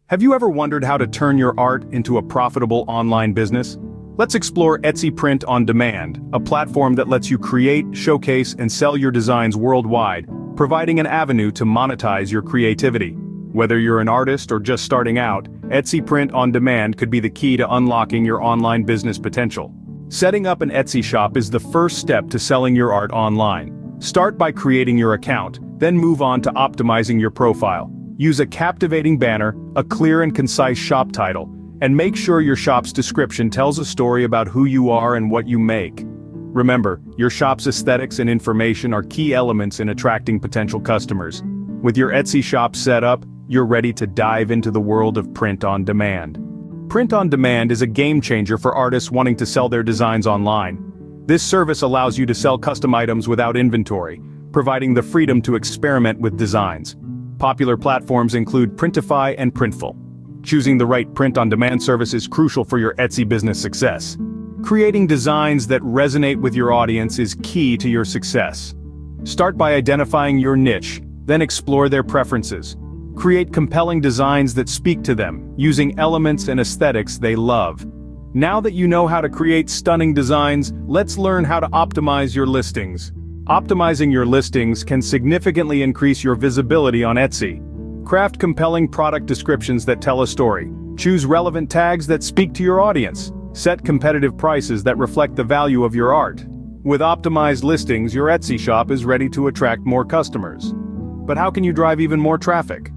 Have you ever wondered how to turn your art into a profitable online business? Let's explore Etsy Print on Demand, a platform that lets you create, showcase, and sell your designs worldwide, providing an avenue to monetize your creativity. Whether you're an artist or just starting out, Etsy Print on Demand could be the key to unlocking your online business potential. Setting up an Etsy shop is the first step to selling your art online. Start by creating your account, then move on to optimizing your profile. Use a captivating banner, a clear and concise shop title, and make sure your shop's description tells a story about who you are and what you make. Remember, your shop's aesthetics and information are key elements in attracting potential customers. With your Etsy shop set up, you're ready to dive into the world of print on demand. Print on demand is a game changer for artists wanting to sell their designs online. This service allows you to sell custom items without inventory, providing the freedom to experiment with designs. Popular platforms include Printify and Printful. Choosing the right print-on-demand service is crucial for your Etsy business success. Creating designs that resonate with your audience is key to your success. Start by identifying your niche, then explore their preferences. Create compelling designs that speak to them, using elements and aesthetics they love. Now that you know how to create stunning designs, let's learn how to optimize your listings. Optimizing your listings can significantly increase your visibility on Etsy. Craft compelling product descriptions that tell a story. Choose relevant tags that speak to your audience. Set competitive prices that reflect the value of your art. With optimized listings, your Etsy shop is ready to attract more customers. But how can you drive even more traffic?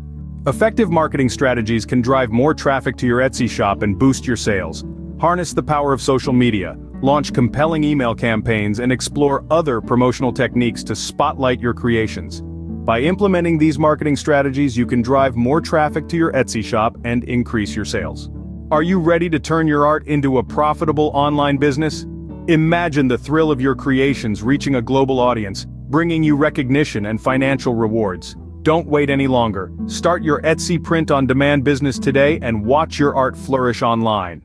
Effective marketing strategies can drive more traffic to your Etsy shop and boost your sales. Harness the power of social media. Launch compelling email campaigns and explore other promotional techniques to spotlight your creations. By implementing these marketing strategies, you can drive more traffic to your Etsy shop and increase your sales. Are you ready to turn your art into a profitable online business? Imagine the thrill of your creations reaching a global audience, bringing you recognition and financial rewards. Don't wait any longer. Start your Etsy Print on Demand business today and watch your art flourish online.